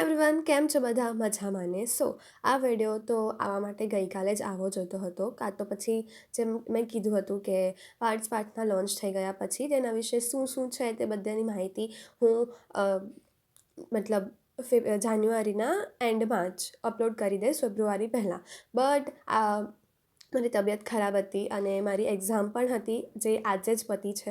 Everyone કેમ છો બધા મજામાં ને આ વિડીયો તો આવવા માટે ગઈકાલે જ આવો જોતો હતો કાં તો પછી જેમ મેં કીધું હતું કે પાર્ટના લોન્ચ થઈ ગયા પછી તેના વિશે શું શું છે તે બધાની માહિતી હું જાન્યુઆરીના એન્ડમાં જ અપલોડ કરી દઈશ ફેબ્રુઆરી પહેલાં બટ મારી તબિયત ખરાબ હતી અને મારી એક્ઝામ પણ હતી જે આજે જ પતી છે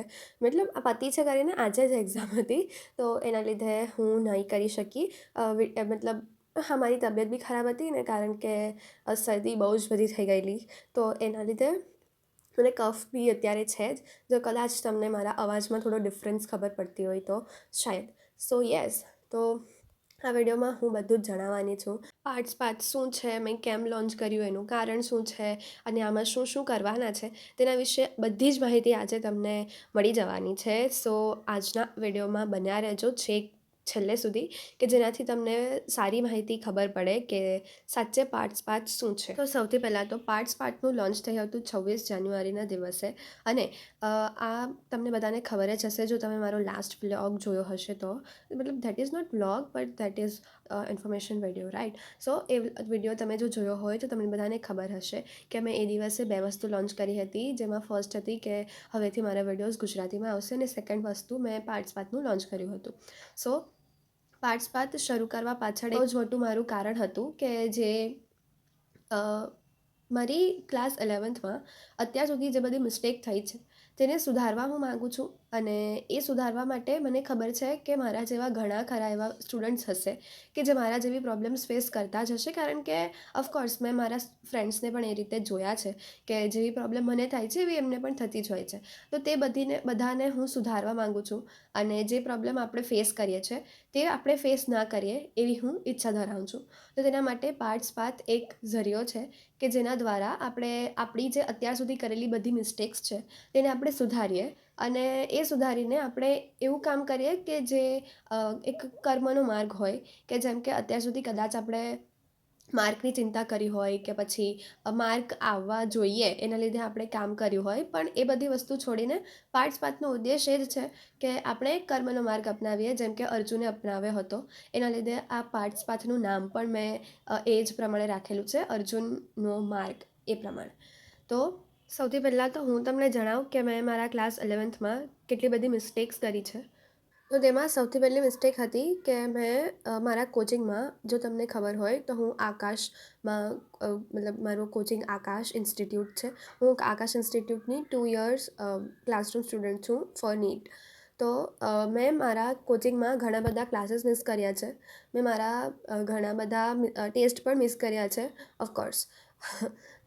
આ પતી છે કરીને આજે જ એક્ઝામ હતી તો એના લીધે હું નહીં કરી શકી હા મારી તબિયત બી ખરાબ હતી ને કારણ કે શરદી બહુ જ બધી થઈ ગયેલી તો એના લીધે મને કફ બી અત્યારે છે જ જો કદાચ તમને મારા અવાજમાં થોડો ડિફરન્સ ખબર પડતી હોય તો શાયદ યસ તો આ વિડીયોમાં હું બધું જ જણાવવાની છું પાર્ટ્સ શું છે મેં કેમ લોન્ચ કર્યું એનું કારણ શું છે અને આમાં શું શું કરવાના છે તેના વિશે બધી જ માહિતી આજે તમને મળી જવાની છે આજના વિડીયોમાં બન્યા રહેજો છેલ્લે સુધી કે જેનાથી તમને સારી માહિતી ખબર પડે કે સાચે પાર્ટ્સ શું છે તો સૌથી પહેલાં તો પાર્ટનું લોન્ચ થયું હતું 26 જાન્યુઆરીના દિવસે અને આ તમને બધાને ખબર જ હશે જો તમે મારો લાસ્ટ વ્લોગ જોયો હશે તો that is not vlog but that is information video right એ વિડીયો તમે જો જોયો હોય તો તમને બધાને ખબર હશે કે મેં એ દિવસે બે વસ્તુ લોન્ચ કરી હતી જેમાં ફર્સ્ટ હતી કે હવેથી મારા વિડીયોઝ ગુજરાતીમાં આવશે અને સેકન્ડ વસ્તુ મેં પાર્ટનું લોન્ચ કર્યું હતું પાર્ટ શરૂ કરવા પાછળ બહુ જ મોટું મારું કારણ હતું કે જે મારી ક્લાસ 11થમાં અત્યાર સુધી જે બધી મિસ્ટેક થઈ છે તેને સુધારવા હું માગું છું અને એ સુધારવા માટે મને ખબર છે કે મારા જેવા ઘણા ખરા એવા સ્ટુડન્ટ્સ હશે કે જે મારા જેવી પ્રોબ્લેમ્સ ફેસ કરતા જ હશે કારણ કે ઓફકોર્સ મેં મારા ફ્રેન્ડ્સને પણ એ રીતે જોયા છે કે જેવી પ્રોબ્લેમ મને થાય છે એવી એમને પણ થતી જ હોય છે તો તે બધાને હું સુધારવા માગું છું અને જે પ્રોબ્લેમ આપણે ફેસ કરીએ છીએ તે આપણે ફેસ ના કરીએ એવી હું ઈચ્છા ધરાવું છું તો તેના માટે પાર્ટ એક ઝરિયો છે કે જેના દ્વારા આપણે આપણી જે અત્યાર સુધી કરેલી બધી મિસ્ટેક્સ છે તેને આપણે સુધારીએ અને એ સુધારીને આપણે એવું કામ કરીએ કે જે એક કર્મનો માર્ગ હોય કે જેમ કે અત્યાર સુધી કદાચ આપણે માર્કની ચિંતા કરી હોય કે પછી માર્ક આવવા જોઈએ એના લીધે આપણે કામ કર્યું હોય પણ એ બધી વસ્તુ છોડીને પાર્ટનો ઉદ્દેશ એ જ છે કે આપણે કર્મનો માર્ગ અપનાવીએ જેમ કે અર્જુને અપનાવ્યો હતો એના લીધે આ પાથનું નામ પણ મેં એ જ પ્રમાણે રાખેલું છે અર્જુનનો માર્ગ એ પ્રમાણે તો સૌથી પહેલાં તો હું તમને જણાવું કે મેં મારા ક્લાસ 11થમાં કેટલી બધી મિસ્ટેક્સ કરી છે તો તેમાં સૌથી પહેલી મિસ્ટેક હતી કે મેં મારા કોચિંગમાં જો તમને ખબર હોય તો હું આકાશમાં મારું કોચિંગ આકાશ ઇન્સ્ટિટ્યૂટ છે હું આકાશ ઇન્સ્ટિટ્યૂટની 2 યર્સ ક્લાસરૂમ સ્ટુડન્ટ છું ફોર નીટ તો મેં મારા કોચિંગમાં ઘણા બધા ક્લાસીસ મિસ કર્યા છે મેં મારા ઘણા બધા ટેસ્ટ પણ મિસ કર્યા છે ઓફકોર્સ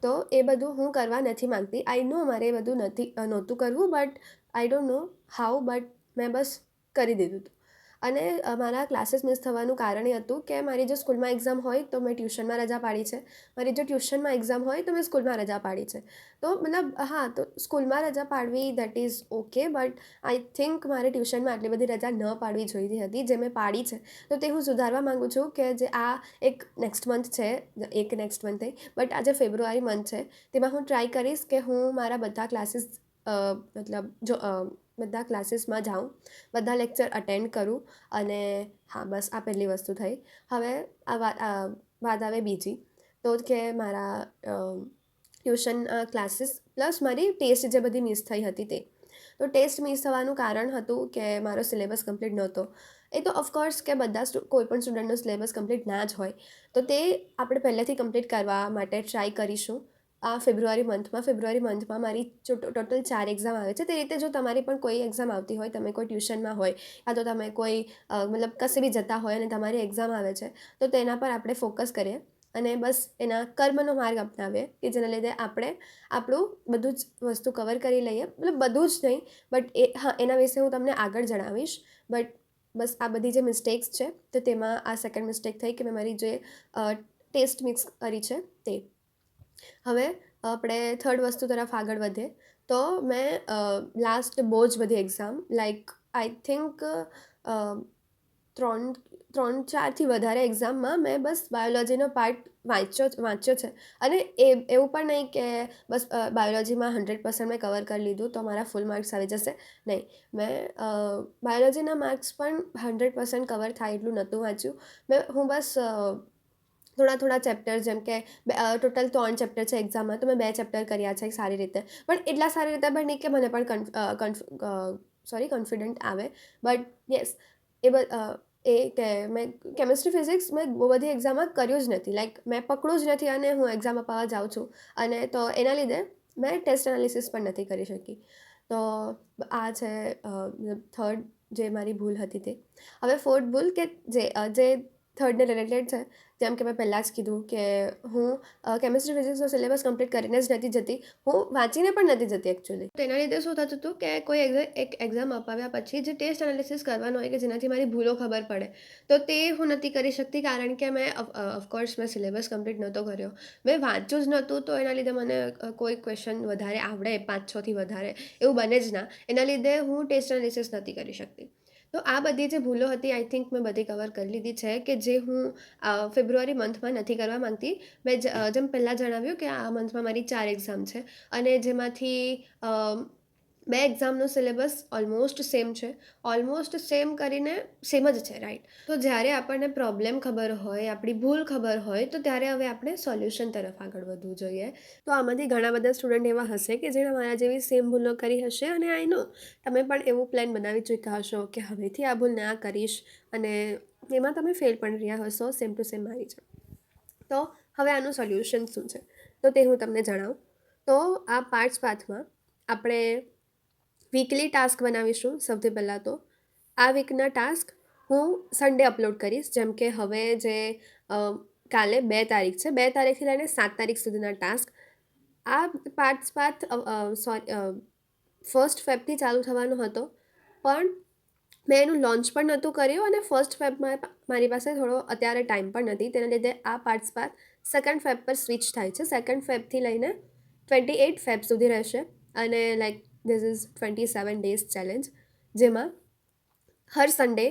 તો એ બધું હું કરવા નથી માગતી આઈ નો મારે એ બધું નહોતું કરવું but I don't know how but મેં બસ કરી દીધું હતું અને મારા ક્લાસીસ મિસ થવાનું કારણ એ હતું કે મારી જો સ્કૂલમાં એક્ઝામ હોય તો મેં ટ્યુશનમાં રજા પાડી છે મારી જો ટ્યુશનમાં એક્ઝામ હોય તો મેં સ્કૂલમાં રજા પાડી છે તો તો સ્કૂલમાં રજા પાડવી that is okay but I think મારે ટ્યુશનમાં આટલી બધી રજા ન પાડવી જોઈતી હતી જે મેં પાડી છે તો તે હું સુધારવા માગું છું કે જે આ એક નેક્સ્ટ મંથ છે નેક્સ્ટ મંથ બટ આજે ફેબ્રુઆરી મંથ છે તેમાં હું ટ્રાય કરીશ કે હું મારા બધા ક્લાસીસ બધા ક્લાસીસમાં જાઉં બધા લેક્ચર અટેન્ડ કરું અને હા બસ આ પહેલી વસ્તુ થઈ હવે વાત આવે બીજી તો કે મારા ટ્યુશન ક્લાસીસ પ્લસ મારી ટેસ્ટ જે બધી મિસ થઈ હતી તે તો ટેસ્ટ મિસ થવાનું કારણ હતું કે મારો સિલેબસ કમ્પ્લીટ નહોતો એ તો ઓફકોર્સ કે કોઈ પણ સ્ટુડન્ટનો સિલેબસ કમ્પ્લીટ ના જ હોય તો તે આપણે પહેલેથી કમ્પ્લીટ કરવા માટે ટ્રાય કરીશું આ ફેબ્રુઆરી મંથમાં મારી જો ટોટલ 4 એક્ઝામ આવે છે તે રીતે જો તમારી પણ કોઈ એક્ઝામ આવતી હોય તમે કોઈ ટ્યુશનમાં હોય યા તો તમે કોઈ કશે બી જતા હોય અને તમારી એક્ઝામ આવે છે તો તેના પર આપણે ફોકસ કરીએ અને બસ એના કર્મનો માર્ગ અપનાવીએ કે જેના લીધે આપણે આપણું બધું જ વસ્તુ કવર કરી લઈએ બધું જ નહીં બટ એના વિશે હું તમને આગળ જણાવીશ બટ બસ આ બધી જે મિસ્ટેક્સ છે તો તેમાં આ સેકન્ડ મિસ્ટેક થઈ કે મેં મારી જે ટેસ્ટ મિક્સ કરી છે તે હવે આપણે થર્ડ વસ્તુ તરફ આગળ વધે તો મેં લાસ્ટ બહુ જ બધી એક્ઝામ લાઈક આઈ થિંક ત્રણ ચારથી વધારે એક્ઝામમાં મેં બસ બાયોલોજીનો પાર્ટ વાંચ્યો છે. અને એવું પણ નહીં કે બસ બાયોલોજીમાં 100% મેં કવર કરી લીધું તો મારા ફૂલ માર્ક્સ આવી જશે. નહીં, મેં બાયોલોજીના માર્ક્સ પણ 100% કવર થાય એટલું નહોતું વાંચ્યું. હું બસ થોડા થોડા ચેપ્ટર, જેમ કે ટોટલ 3 ચેપ્ટર છે એક્ઝામમાં, તો મેં 2 ચેપ્ટર કર્યા છે સારી રીતે. પણ એટલા સારી રીતે પણ નહીં કે મને પણ કોન્ફિડન્ટ આવે. બટ યસ, એ કે મેં કેમિસ્ટ્રી ફિઝિક્સ મેં બહુ બધી એક્ઝામમાં કર્યું જ નથી, લાઈક મેં પકડું જ નથી અને હું એક્ઝામ અપાવવા જાઉં છું. અને તો એના લીધે મેં ટેસ્ટ એનાલિસિસ પણ નથી કરી શકી. તો આ છે થર્ડ જે મારી ભૂલ હતી તે. હવે ફોર્થ ભૂલ કે જે થર્ડને રિલેટેડ છે, જેમ કે મેં પહેલાં જ કીધું કે હું કેમિસ્ટ્રી ફિઝિક્સનો સિલેબસ કમ્પ્લીટ કરીને જ નથી જતી, હું વાંચીને પણ નથી જતી એકચ્યુઅલી. તો એના લીધે શું થતું હતું કે કોઈ એક એક્ઝામ અપાવ્યા પછી જે ટેસ્ટ એનાલિસિસ કરવાનો હોય કે જેનાથી મારી ભૂલો ખબર પડે, તો તે હું નથી કરી શકતી, કારણ કે મેં ઓફકોર્સ મેં સિલેબસ કમ્પ્લીટ નહોતો કર્યો, મેં વાંચ્યું જ નહોતું. તો એના લીધે મને કોઈ ક્વેશ્ચન વધારે આવડે 5-6થી વધારે એવું બને જ ના, એના લીધે હું ટેસ્ટ એનાલિસિસ નથી કરી શકતી. તો આ બધી જે ભૂલો હતી આઈ થિંક મેં બધી કવર કરી લીધી છે, કે જે હું ફેબ્રુઆરી મંથમાં નથી કરવા માંગતી. મેં જેમ પહેલાં જણાવ્યું કે આ મંથમાં મારી 4 એક્ઝામ છે, અને જેમાંથી 2 એક્ઝામનો સિલેબસ ઓલમોસ્ટ સેમ છે. ઓલમોસ્ટ સેમ કરીને સેમ જ છે, રાઈટ. તો જ્યારે આપણને પ્રોબ્લેમ ખબર હોય, આપણી ભૂલ ખબર હોય, તો ત્યારે હવે આપણે સોલ્યુશન તરફ આગળ વધવું જોઈએ. તો આમાંથી ઘણા બધા સ્ટુડન્ટ એવા હશે કે જેણે મારા જેવી સેમ ભૂલો કરી હશે, અને આઈ નો તમે પણ એવું પ્લાન બનાવી ચૂક્યા હશો કે હવેથી આ ભૂલ ના કરીશ, અને એમાં તમે ફેલ પણ રહ્યા હશો સેમ ટુ સેમ મારી છે. તો હવે આનું સોલ્યુશન શું છે, તો તે હું તમને જણાવું. તો આ પાથમાં આપણે વીકલી ટાસ્ક બનાવીશું. સૌથી પહેલાં તો આ વીકના ટાસ્ક હું સન્ડે અપલોડ કરીશ. જેમ કે હવે જે કાલે 2 તારીખ છે, 2 તારીખથી લઈને 7 તારીખ સુધીના ટાસ્ક. આ પાથ 1 ફેબથી ચાલુ થવાનો હતો, પણ મેં એનું લોન્ચ પણ નહોતું કર્યું, અને 1 ફેબમાં મારી પાસે થોડો અત્યારે ટાઈમ પણ નથી, તેના લીધે આ પાર્ટ 2 ફેબ પર સ્વિચ થાય છે. 2 ફેબથી લઈને 28 ફેબ સુધી રહેશે, અને like this is 27 days challenge, જેમાં હર સન્ડે,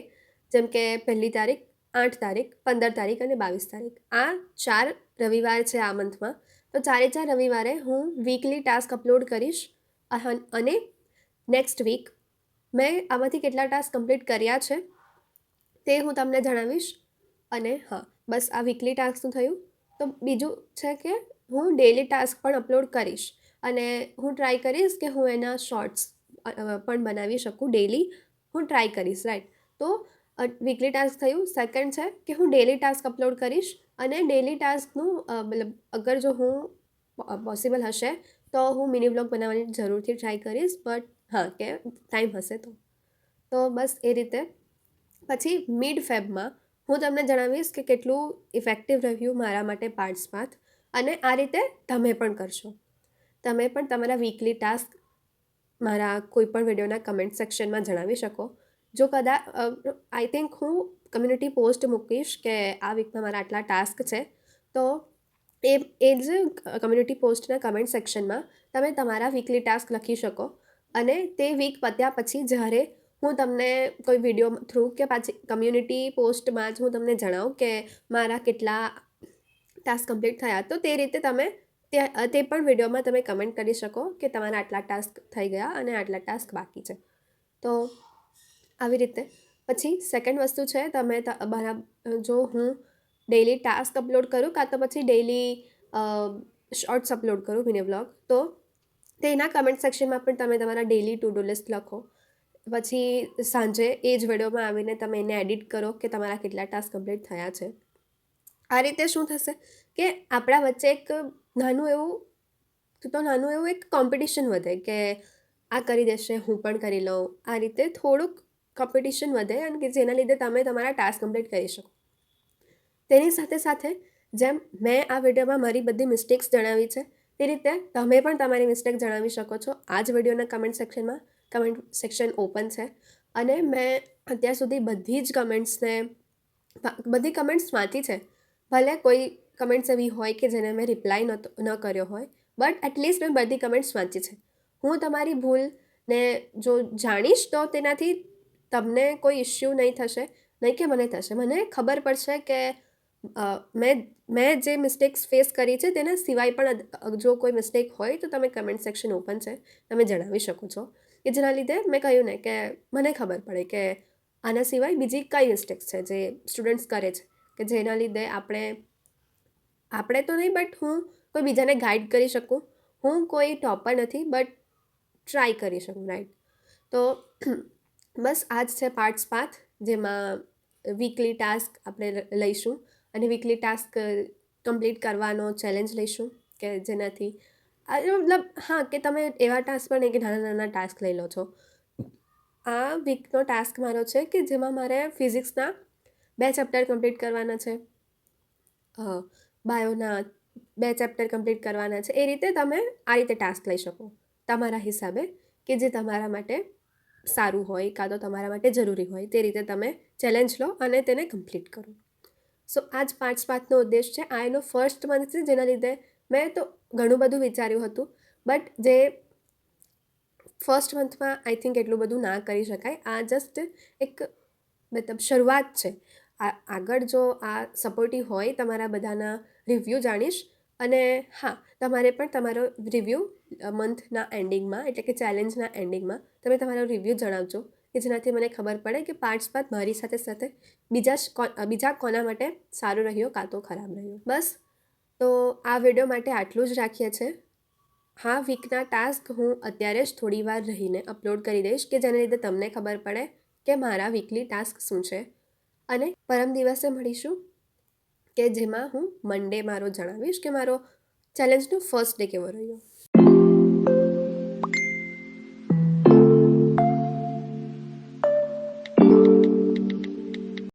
જેમ કે 1 તારીખ, 8 તારીખ, 15 તારીખ અને 22 તારીખ, આ 4 રવિવાર છે આ મંથમાં. તો 4 રવિવારે હું વીકલી ટાસ્ક અપલોડ કરીશ, અને નેક્સ્ટ વીક મેં આમાંથી કેટલા ટાસ્ક કમ્પ્લીટ કર્યા છે તે હું તમને જણાવીશ. અને હા, બસ આ વીકલી ટાસ્કનું થયું. તો બીજું છે કે હું ડેલી ટાસ્ક પણ અપલોડ કરીશ, અને હું ટ્રાય કરીશ કે હું એના શોર્ટ્સ પણ બનાવી શકું ડેલી. હું ટ્રાય કરીશ, રાઈટ. તો વીકલી ટાસ્ક થયું. સેકન્ડ છે કે હું ડેલી ટાસ્ક અપલોડ કરીશ, અને ડેલી ટાસ્કનું મતલબ અગર જો હું પોસિબલ હશે તો હું મિની બ્લોગ બનાવવાની જરૂરથી ટ્રાય કરીશ. બટ હા, કે ટાઈમ હશે તો બસ એ રીતે. પછી મિડ ફેબમાં હું તમને જણાવીશ કે કેટલું ઇફેક્ટિવ રહ્યું મારા માટે પાથ. અને આ રીતે તમે પણ કરશો. તમે પણ તમારા વીકલી ટાસ્ક મારા કોઈ પણ વિડીયોના કમેન્ટ સેક્શનમાં જણાવી શકો. જો કદાચ આઈ થિંક હું કમ્યુનિટી પોસ્ટ મૂકીશ કે આ વીકમાં મારા આટલા ટાસ્ક છે, તો એ જ કમ્યુનિટી પોસ્ટના કમેન્ટ સેક્શનમાં તમે તમારા વીકલી ટાસ્ક લખી શકો. અને તે વીક પત્યા પછી જ્યારે હું તમને કોઈ વિડીયો થ્રુ કે પાછી કમ્યુનિટી પોસ્ટમાં જ હું તમને જણાવું કે મારા કેટલા ટાસ્ક કમ્પ્લીટ થયા, તો તે રીતે તમે તે પણ વિડીયોમાં તમે કમેન્ટ કરી શકો કે તમારા આટલા ટાસ્ક થઈ ગયા અને આટલા ટાસ્ક બાકી છે. તો આવી રીતે. પછી સેકન્ડ વસ્તુ છે, તમે જો હું ડેલી ટાસ્ક અપલોડ કરું, કાં તો પછી ડેલી શોર્ટ્સ અપલોડ કરું મિની વ્લોગ, તો તેના કમેન્ટ સેક્શનમાં પણ તમે તમારા ડેલી ટુ ડુ લિસ્ટ લખો. પછી સાંજે એ જ વિડીયોમાં આવીને તમે એને એડિટ કરો કે તમારા કેટલા ટાસ્ક કમ્પ્લીટ થયા છે. આ રીતે શું થશે કે આપણા વચ્ચે એક નાનું એવું એક કોમ્પિટિશન વધે કે આ કરી દેશે, હું પણ કરી લઉં. આ રીતે થોડુંક કોમ્પિટિશન વધે, અને કે જેના લીધે તમે તમારા ટાસ્ક કમ્પ્લીટ કરી શકો. તેની સાથે સાથે જેમ મેં આ વિડીયોમાં મારી બધી મિસ્ટેક્સ જણાવી છે, તે રીતે તમે પણ તમારી મિસ્ટેક જણાવી શકો છો આ જ વિડીયોના કમેન્ટ સેક્શનમાં. કમેન્ટ સેક્શન ઓપન છે, અને મેં અત્યાર સુધી બધી કમેન્ટ્સ વાંચી છે. ભલે કોઈ કમેન્ટ્સ એવી હોય કે જેને મેં રિપ્લાય ન કર્યો હોય, બટ એટલીસ્ટ મેં બધી કમેન્ટ્સ વાંચી છે. હું તમારી ભૂલને જો જાણીશ તો તેનાથી તમને કોઈ ઇશ્યુ નહીં થશે, નહીં કે મને થશે. મને ખબર પડશે કે મેં જે મિસ્ટેક્સ ફેસ કરી છે તેના સિવાય પણ જો કોઈ મિસ્ટેક હોય તો તમે કમેન્ટ સેક્શન ઓપન છે, તમે જણાવી શકો છો, કે જેના લીધે મેં કહ્યું ને કે મને ખબર પડે કે આના સિવાય બીજી કઈ મિસ્ટેક્સ છે જે સ્ટુડન્ટ્સ કરે છે, કે જેના લીધે આપણે તો નહીં બટ હું કોઈ બીજાને ગાઈડ કરી શકું. હું કોઈ ટોપર નથી બટ ટ્રાય કરી શકું, રાઈટ? તો બસ આ જ છે પાર્ટ્સ 5, જેમાં વીકલી ટાસ્ક આપણે લઈશું અને વીકલી ટાસ્ક કમ્પ્લીટ કરવાનો ચેલેન્જ લઈશું, કે જેનાથી મતલબ હા, કે તમે એવા ટાસ્ક પણ નહીં કે નાના નાના ટાસ્ક લઈ લો છો. આ વીકનો ટાસ્ક મારો છે કે જેમાં મારે ફિઝિક્સના 2 ચેપ્ટર કમ્પ્લીટ કરવાના છે, બાયોના 2 ચેપ્ટર કમ્પ્લીટ કરવાના છે. એ રીતે તમે આ રીતે ટાસ્ક લઈ શકો તમારા હિસાબે, કે જે તમારા માટે સારું હોય કાં તો તમારા માટે જરૂરી હોય તે રીતે તમે ચેલેન્જ લો અને તેને કમ્પ્લીટ કરો. સો આ જ 5 ઉદ્દેશ છે. આ એનો ફર્સ્ટ મંથ છે, જેના લીધે મેં તો ઘણું બધું વિચાર્યું હતું, બટ જે ફર્સ્ટ મંથમાં આઈ થિંક એટલું બધું ના કરી શકાય. આ જસ્ટ એક મતલબ શરૂઆત છે. આગળ જો આ સપોર્ટિવ હોય તમારા બધાના રિવ્યૂ જાણીશ. અને હા, તમારે પણ તમારો રિવ્યૂ મંથના એન્ડિંગમાં, એટલે કે ચેલેન્જના એન્ડિંગમાં તમે તમારો રિવ્યૂ જણાવજો, કે જેનાથી મને ખબર પડે કે પાર્ટ્સ બાદ મારી સાથે સાથે બીજા કોના માટે સારું રહ્યો કાં તો ખરાબ રહ્યો. બસ, તો આ વિડીયો માટે આટલું જ રાખીએ છીએ. હા, વીકના ટાસ્ક હું અત્યારે જ થોડી વાર રહીને અપલોડ કરી દઈશ, કે જેને લીધે તમને ખબર પડે કે મારા વીકલી ટાસ્ક શું છે. અને પરમ દિવસે મળીશું, કે જેમાં હું મંડે મારો જણાવીશ કે મારો ચેલેન્જનો ફર્સ્ટ ડે કેવો રહ્યો.